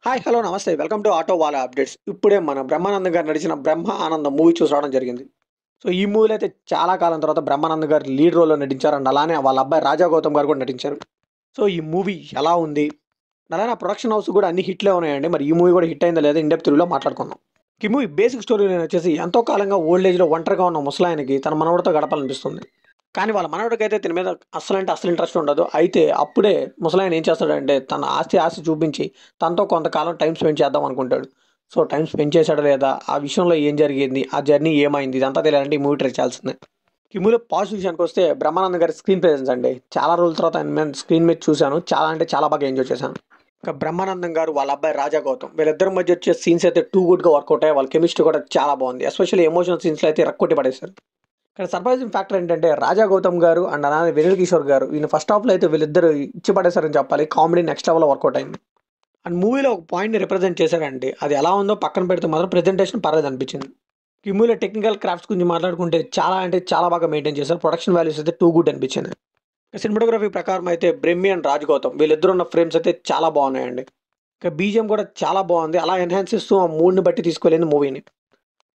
Hi! Hello! నమస్తే. Welcome to auto wala updates. ఇప్పుడే మన బ్రహ్మానందం గారు నడిచిన 'బ్రహ్మ ఆనందం' మూవీ చూసి రావడం జరిగింది. సో, ఈ మూవీలో అయితే చాలా కాలం తర్వాత బ్రహ్మానందం గారు లీడ్ రోల్‌లో నటించారు. అండ్ అలానే వాళ్ళ అబ్బాయి 'రాజా గౌతమ్' గారు కూడా నటించారు. సో, ఈ మూవీ ఎలా ఉంది? అలానే ప్రొడక్షన్ హౌస్ కూడా అన్ని హిట్లే ఉన్నాయండి. మరి ఈ మూవీ కూడా హిట్ అయిందా లేదా ఇన్ డెప్త్ రివ్యూలో మాట్లాడుకుందాం. ఈ మూవీ బేసిక్ స్టోరీ లైన్ వచ్చేసి ఎంతో కాలంగా ఓల్డ్ ఏజ్‌లో ఒంటరిగా ఉన్న ముసలాయనకి తన మనవడితో గడపాలనిపిస్తుంది. కానీ వాళ్ళ మనవడికైతే తిన మీద అస్సలంటే అస్సలు ఇంట్రెస్ట్ ఉండదు. అయితే అప్పుడే ముసలాయన ఏం చేస్తాడంటే తన ఆస్తి చూపించి తనతో కొంతకాలం టైమ్ స్పెండ్ చేద్దాం అనుకుంటాడు. సో, టైమ్ స్పెండ్ చేశాడా లేదా? ఆ విషయంలో ఏం జరిగింది? ఆ జర్నీ ఏమైంది? ఇదంతా తెలియాలంటే ఈ మూవీ ట్రై చేయాల్సిందే. ఈ మూవీలో పాజిటివ్ విషయానికొస్తే బ్రహ్మానందం గారి స్క్రీన్ ప్రెజెన్స్ అండి. చాలా రోజుల తర్వాత ఆయన మీద స్క్రీన్ మీద చూశాను. చాలా అంటే చాలా బాగా ఎంజాయ్ చేశాను. ఇక బ్రహ్మానందం గారు వాళ్ళ అబ్బాయి 'రాజా గౌతమ్' వీళ్ళిద్దరి మధ్య వచ్చే సీన్స్ అయితే టూ గుడ్‌గా వర్కౌట్ అయ్యాయి. వాళ్ళ కెమిస్ట్రీ కూడా చాలా బాగుంది. ఎస్పెషల్లీ ఎమోషనల్ సీన్స్‌లో అయితే ఇరక్కొట్టి పడేశారు. ఇక్కడ సర్ప్రైజింగ్ ఫ్యాక్టర్ ఏంటంటే 'రాజా గౌతమ్' గారు అండ్ అలానే 'వెనిల్ కిషోర్' గారు ఈయన ఫస్ట్ హాఫ్‌లో అయితే వీళ్ళిద్దరూ ఇచ్చి పడేశారని చెప్పాలి. కామెడీ నెక్స్ట్ లెవెల్‌లో వర్కౌట్ అయింది. అండ్ మూవీలో ఒక పాయింట్‌ని రిప్రజెంట్ చేశారండి. అది ఎలా ఉందో పక్కన పెడితే మాత్రం ప్రెజెంటేషన్ పర్లేదనిపించింది. ఈ మూవీలో టెక్నికల్ క్రాఫ్ట్స్ గురించి మాట్లాడుకుంటే చాలా అంటే చాలా బాగా మెయింటైన్ చేశారు. ప్రొడక్షన్ వాల్యూస్ అయితే టూ గుడ్ అనిపించింది. సినిమాటోగ్రఫీ ప్రకారం అయితే 'బ్రహ్మి' అండ్ 'రాజ్ గౌతమ్' వీళ్ళిద్దరు ఉన్న ఫ్రేమ్స్ అయితే చాలా బాగున్నాయండి. ఇక బీజీఎం కూడా చాలా బాగుంది. అలా ఎన్హాన్స్ చేస్తూ ఆ మూడ్‌ని బట్టి తీసుకెళ్ళింది మూవీని.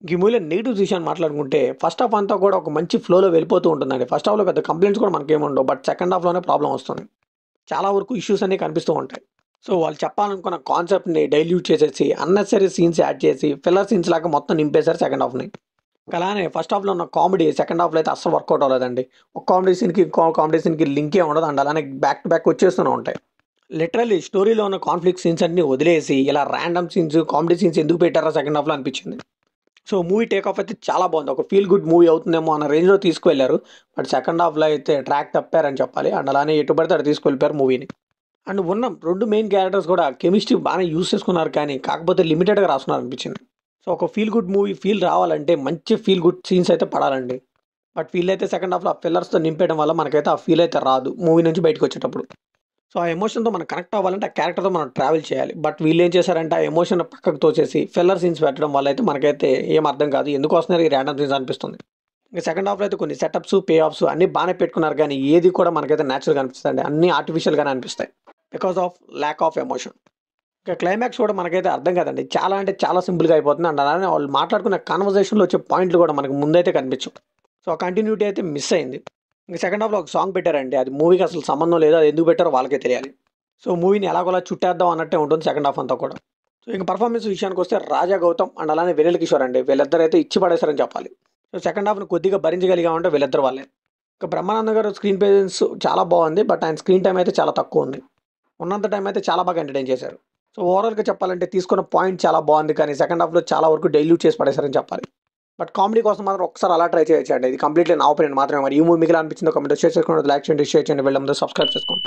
ఈ మూవీలో నెగెటివ్స్ విషయాన్ని మాట్లాడుకుంటే ఫస్ట్ హాఫ్ అంతా కూడా ఒక మంచి ఫ్లోలో వెళ్ళిపోతూ ఉంటుందండి. ఫస్ట్ హాఫ్‌లో పెద్ద కంప్లెయింట్స్ కూడా మనకేముండవు. బట్ సెకండ్ హాఫ్‌లోనే ప్రాబ్లమ్ వస్తుంది. చాలా వరకు ఇష్యూస్ అన్నీ కనిపిస్తూ ఉంటాయి. సో, వాళ్ళు చెప్పాలనుకున్న కాన్సెప్ట్‌ని డైల్యూట్ చేసేసి అన్నెసెసరీ సీన్స్ యాడ్ చేసి ఫిల్లర్ సీన్స్ లాగా మొత్తం నింపేశారు సెకండ్ హాఫ్‌ని. అలానే ఫస్ట్ హాఫ్‌లో ఉన్న కామెడీ సెకండ్ హాఫ్‌లో అయితే అస్సలు వర్కౌట్ అవ్వలేదండి. ఒక కామెడీ సీన్‌కి ఇంకో కామెడీ సీన్‌కి లింకే ఉండదు. అండ్ అలానే బ్యాక్ టు బ్యాక్ వచ్చేస్తూనే ఉంటాయి. లిటరల్లీ స్టోరీలో ఉన్న కాన్‌ఫ్లిక్ట్ సీన్స్ అన్నీ వదిలేసి ఇలా రాండమ్ సీన్స్, కామెడీ సీన్స్ ఎందుకు పెట్టారా సెకండ్ హాఫ్‌లో అనిపించింది. సో, మూవీ టేక్ ఆఫ్ అయితే చాలా బాగుంది. ఒక ఫీల్ గుడ్ మూవీ అవుతుందేమో అన్న రేంజ్‌లో తీసుకువెళ్లారు. బట్ సెకండ్ హాఫ్‌లో అయితే ట్రాక్ తప్పారని చెప్పాలి. అండ్ అలానే ఎటు పడితే అటు తీసుకెళ్ళిపోయారు మూవీని. అండ్ ఉన్న 2 మెయిన్ క్యారెక్టర్స్ కూడా కెమిస్ట్రీ బానే యూజ్ చేసుకున్నారు కానీ, కాకపోతే లిమిటెడ్‌గా రాసుకున్నారనిపించింది. సో, ఒక ఫీల్ గుడ్ మూవీ ఫీల్ రావాలంటే మంచి ఫీల్ గుడ్ సీన్స్ అయితే పడాలండి. బట్ వీళ్ళైతే సెకండ్ హాఫ్‌లో ఆ ఫిల్లర్స్‌తో నింపేయడం వల్ల మనకైతే ఆ ఫీల్ అయితే రాదు మూవీ నుంచి బయటకొచ్చేటప్పుడు. సో, ఆ ఎమోషన్‌తో మనం కనెక్ట్ అవ్వాలంటే ఆ క్యారెక్టర్‌తో మనం ట్రావెల్ చేయాలి. బట్ వీళ్ళేం చేశారంటే ఆ ఎమోషన్ పక్కకు తోసేసి ఫిల్లర్ సీన్స్ పెట్టడం వల్ల అయితే మనకైతే ఏం అర్థం కాదు. ఎందుకొస్తున్నాయి ఈ రాండమ్ సీన్స్ అనిపిస్తుంది. ఇంక సెకండ్ హాఫ్‌లో అయితే కొన్ని సెటప్స్, పే ఆఫ్స్ అన్నీ బానే పెట్టుకున్నారు గానీ, ఏది కూడా మనకైతే నేచురల్‌గా అనిపిస్తదండి. అన్నీ ఆర్టిఫిషియల్‌గానే అనిపిస్తాయి. Because of lack of emotion. ఇక క్లైమాక్స్ కూడా మనకైతే అర్థం కాదండి. చాలా అంటే చాలా సింపుల్‌గా అయిపోతుంది. అండ్ అలానే వాళ్ళు మాట్లాడుకున్న కన్వర్జేషన్‌లో వచ్చే పాయింట్లు కూడా మనకు ముందైతే కనిపించవు. సో, ఆ కంటిన్యూటీ అయితే మిస్ అయింది. ఇంక సెకండ్ హాఫ్‌లో ఒక సాంగ్ పెట్టారండి. అది మూవీకి అసలు సంబంధం లేదు. అది ఎందుకు పెట్టారో వాళ్ళకే తెలియాలి. సో, మూవీని ఎలాగోలా చుట్టేద్దాం అన్నట్టే ఉంటుంది సెకండ్ హాఫ్ అంతా కూడా. సో, ఇంక పెర్ఫార్మెన్స్ విషయానికొస్తే 'రాజా గౌతమ్' అండ్ అలానే 'వెనిల్ కిషోర్' అండి. వీళ్ళిద్దరైతే ఇచ్చి పడేశారని చెప్పాలి. సో, సెకండ్ హాఫ్‌ని కొద్దిగా భరించగలిగామంటే వీళ్ళిద్దరి వల్లే. ఇక బ్రహ్మానందం గారు స్క్రీన్ ప్రెజెన్స్ చాలా బాగుంది. బట్ ఆయన స్క్రీన్ టైమ్ అయితే చాలా తక్కువుంది. ఉన్నంత టైం అయితే చాలా బాగా ఎంటర్‌టైన్ చేశారు. సో, ఓవరాల్‌గా చెప్పాలంటే తీసుకున్న పాయింట్ చాలా బాగుంది. కానీ సెకండ్ హాఫ్‌లో చాలా వరకు డైల్యూట్ చేసి పడేశారని చెప్పాలి. బట్ కామెడీ కోసం మాత్రం ఒక్కసారి అలా ట్రై చేయొచ్చండి. ఇది కంప్లీట్‌లీ నా ఒపీనియన్ మాత్రమే. మరి ఈ మూవీ మీకెలా అనిపించిందో కామెంట్‌లో షేర్ చేసుకోండి. లైక్ చేయండి, షేర్ చేయండి. వెళ్ళే ముందు సబ్స్క్రైబ్ చేసుకోండి.